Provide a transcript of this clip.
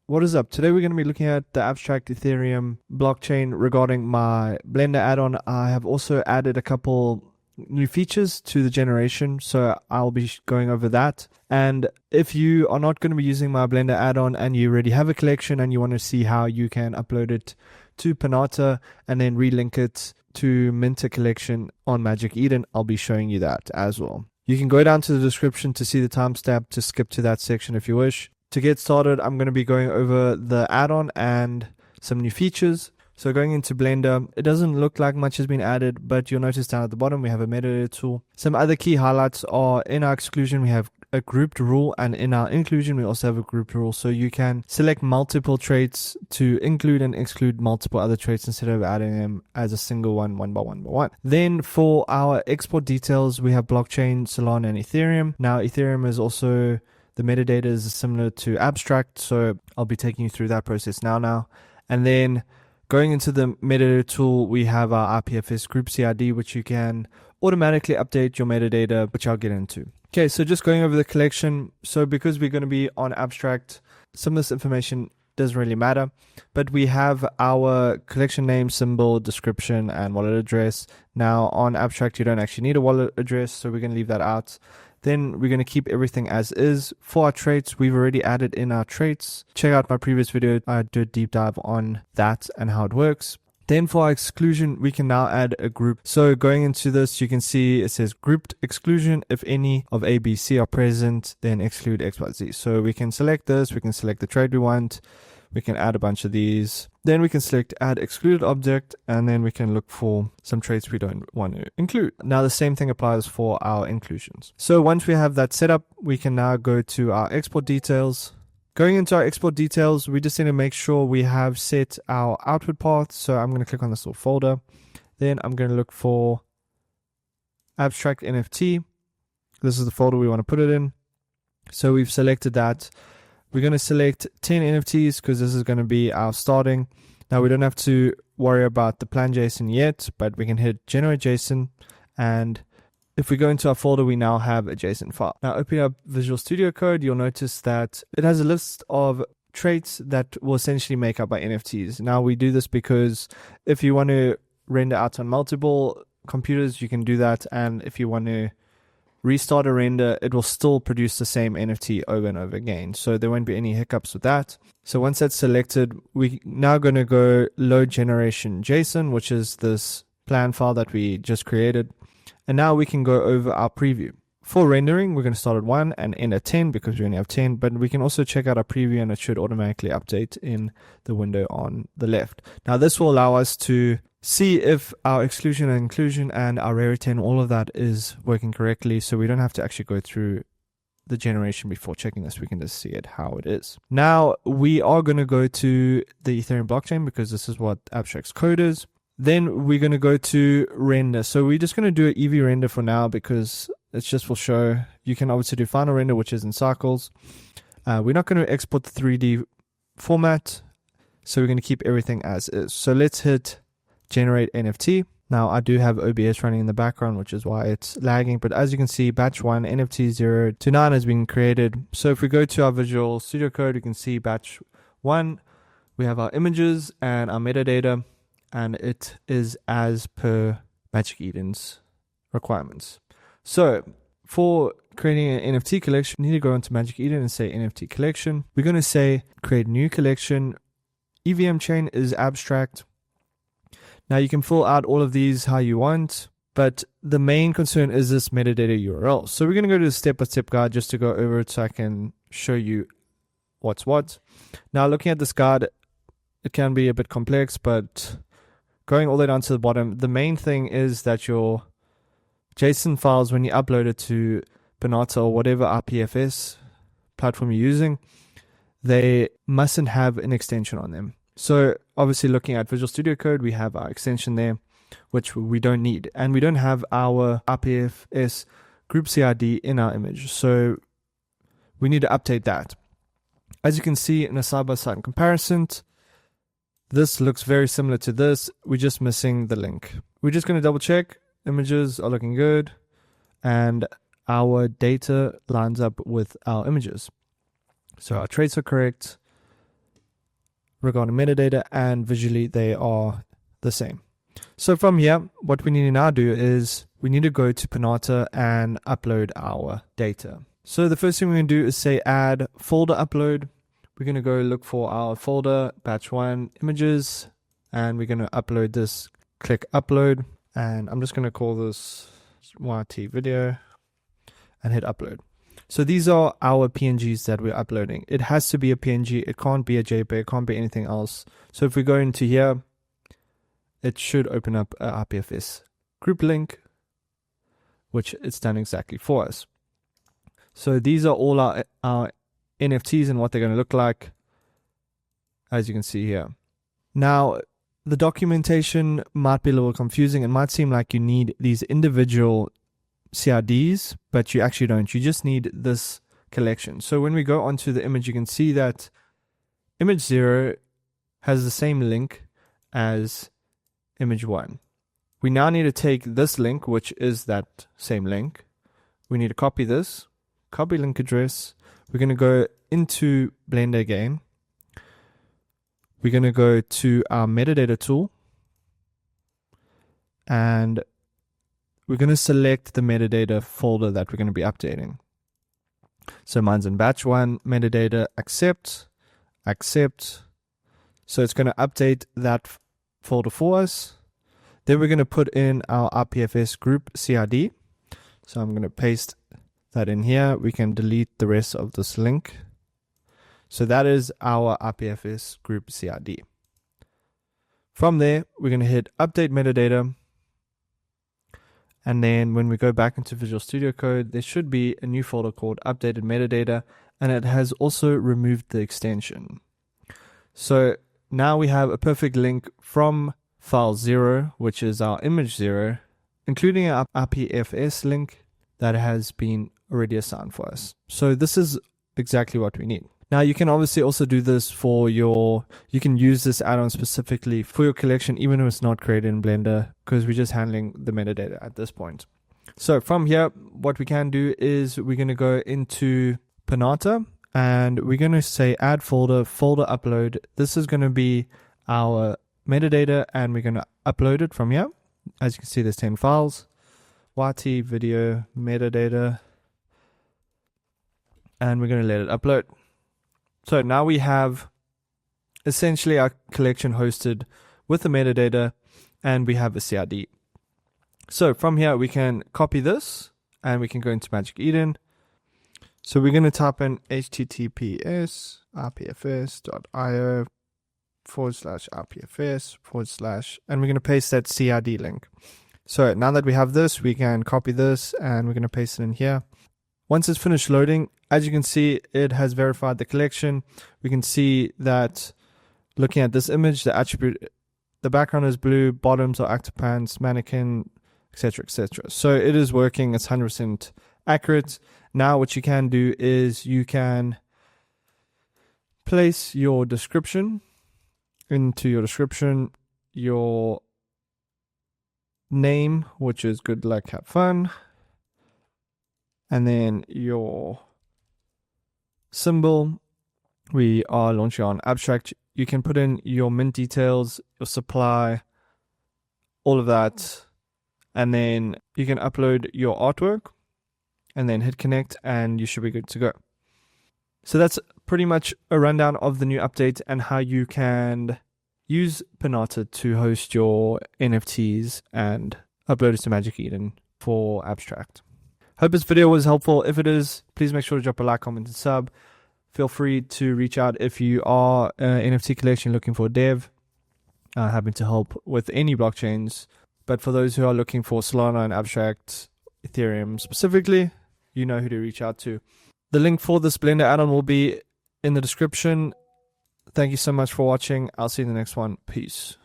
What is up? Today we're going to be looking at the abstract Ethereum blockchain regarding my Blender add-on. I have also added a couple new features to the generation, so I'll be going over that. And if you are not going to be using my Blender add-on and you already have a collection and you want to see how you can upload it to Pinata and then relink it to Minter collection on Magic Eden, I'll be showing you that as well. You can go down to the description to see the timestamp to skip to that section if you wish. To get started, I'm going to be going over the add-on and some new features. So going into Blender, it doesn't look like much has been added, but you'll notice down at the bottom we have a metadata tool. Some other key highlights are in our exclusion we have a grouped rule, and in our inclusion we also have a grouped rule. So you can select multiple traits to include and exclude multiple other traits instead of adding them as a single one by one. Then for our export details, we have blockchain, Solana, and Ethereum. Now Ethereum is also... the metadata is similar to abstract, so I'll be taking you through that process now. And then going into the metadata tool, we have our IPFS group CID, which you can automatically update your metadata, which I'll get into. Okay, so just going over the collection. So because we're going to be on abstract, some of this information doesn't really matter, but we have our collection name, symbol, description, and wallet address. Now on abstract, you don't actually need a wallet address, so we're going to leave that out. Then we're going to keep everything as is. For our traits, we've already added in our traits. Check out my previous video. I did a deep dive on that and how it works. Then for our exclusion, we can now add a group. So going into this, you can see it says grouped exclusion. If any of A, B, C are present, then exclude X, Y, Z. So we can select this. We can select the trait we want. We can add a bunch of these. Then we can select add excluded object, and then we can look for some traits we don't want to include. Now the same thing applies for our inclusions. So once we have that set up, we can now go to our export details. Going into our export details, we just need to make sure we have set our output path. So I'm going to click on this little folder. Then I'm going to look for abstract NFT. This is the folder we want to put it in. So we've selected that. We're going to select 10 NFTs because this is going to be our starting. Now we don't have to worry about the plan JSON yet, but we can hit generate JSON, and if we go into our folder, we now have a JSON file. Now opening up Visual Studio Code, you'll notice that it has a list of traits that will essentially make up our NFTs. Now we do this because if you want to render out on multiple computers, you can do that, and if you want to restart a render, it will still produce the same NFT over and over again. So there won't be any hiccups with that. So once that's selected, we're now going to go load generation JSON, which is this plan file that we just created. And now we can go over our preview. For rendering, we're going to start at 1 and end at 10 because we only have 10, but we can also check out our preview and it should automatically update in the window on the left. Now this will allow us to see if our exclusion and inclusion and our rarity and all of that is working correctly, so we don't have to actually go through the generation before checking this. We can just see it how it is. Now we are going to go to the Ethereum blockchain because this is what abstract's code is. Then we're going to go to render. So we're just going to do an EV render for now because it's just for show. You can obviously do final render, which is in cycles. We're not going to export the 3D format, so we're going to keep everything as is. So let's hit generate NFT. Now I do have OBS running in the background, which is why it's lagging, but as you can see, batch 1 NFT 0 to 9 has been created. So if we go to our Visual Studio Code, you can see batch 1, we have our images and our metadata, and it is as per Magic Eden's requirements. So for creating an NFT collection, you need to go into Magic Eden and say NFT collection. We're going to say create new collection. EVM chain is abstract. Now you can fill out all of these how you want, but the main concern is this metadata URL. So we're going to go to the step-by-step guide just to go over it so I can show you what's what. Now looking at this guide, it can be a bit complex, but going all the way down to the bottom, the main thing is that your JSON files, when you upload it to Pinata or whatever IPFS platform you're using, they mustn't have an extension on them. So obviously looking at Visual Studio Code, we have our extension there, which we don't need. And we don't have our IPFS group CID in our image. So we need to update that. As you can see in a side-by-side comparison, this looks very similar to this. We're just missing the link. We're just going to double check. Images are looking good. And our data lines up with our images. So our traits are correct. regarding metadata, and visually they are the same. So from here, what we need to now do is we need to go to Pinata and upload our data. So the first thing we're going to do is say add folder upload. We're going to go look for our folder, batch 1 images, and we're going to upload this. Click upload, and I'm just going to call this YT video and hit upload. So these are our PNGs that we're uploading. It has to be a PNG. It can't be a JPEG. It can't be anything else. So if we go into here, it should open up a RPFS group link, which it's done exactly for us. So these are all our NFTs and what they're going to look like, as you can see here. Now, the documentation might be a little confusing. It might seem like you need these individual CRDs, but you actually don't. You just need this collection. So when we go onto the image, you can see that image 0 has the same link as image 1. We now need to take this link, which is that same link. We need to copy this, copy link address. We're going to go into Blender again. We're going to go to our metadata tool, and we're going to select the metadata folder that we're going to be updating. So mine's in batch 1, metadata, accept. So it's going to update that folder for us. Then we're going to put in our RPFS group CRD. So I'm going to paste that in here. We can delete the rest of this link. So that is our RPFS group CRD. From there, we're going to hit update metadata. And then when we go back into Visual Studio Code, there should be a new folder called updated metadata, and it has also removed the extension. So now we have a perfect link from file 0, which is our image 0, including our RPFS link that has been already assigned for us. So this is exactly what we need. Now you can obviously also do this for you can use this add-on specifically for your collection, even if it's not created in Blender, because we're just handling the metadata at this point. So from here, what we can do is we're going to go into Pinata, and we're going to say add folder upload. This is going to be our metadata, and we're going to upload it from here. As you can see, there's 10 files, YT video metadata, and we're going to let it upload. So now we have essentially our collection hosted with the metadata, and we have a CRD. So from here, we can copy this, and we can go into Magic Eden. So we're going to type in https rpfs.io/rpfs/ and we're going to paste that CRD link. So now that we have this, we can copy this, and we're going to paste it in here. Once it's finished loading, as you can see, it has verified the collection. We can see that looking at this image, the attribute, the background is blue, bottoms are Octopants, mannequin, etc., etc. So it is working. It's 100% accurate. Now what you can do is you can place your description into your description, your name, which is good luck, have fun, and then your symbol. We are launching on abstract. You can put in your mint details, your supply, all of that, and then you can upload your artwork and then hit connect, and you should be good to go. So that's pretty much a rundown of the new update and how you can use Pinata to host your NFTs and upload it to Magic Eden for abstract. Hope this video was helpful. If it is, please make sure to drop a like, comment, and sub. Feel free to reach out if you are an NFT collection looking for a dev. Happy to help with any blockchains. But for those who are looking for Solana and abstract Ethereum specifically, you know who to reach out to. The link for this Blender add-on will be in the description. Thank you so much for watching. I'll see you in the next one. Peace.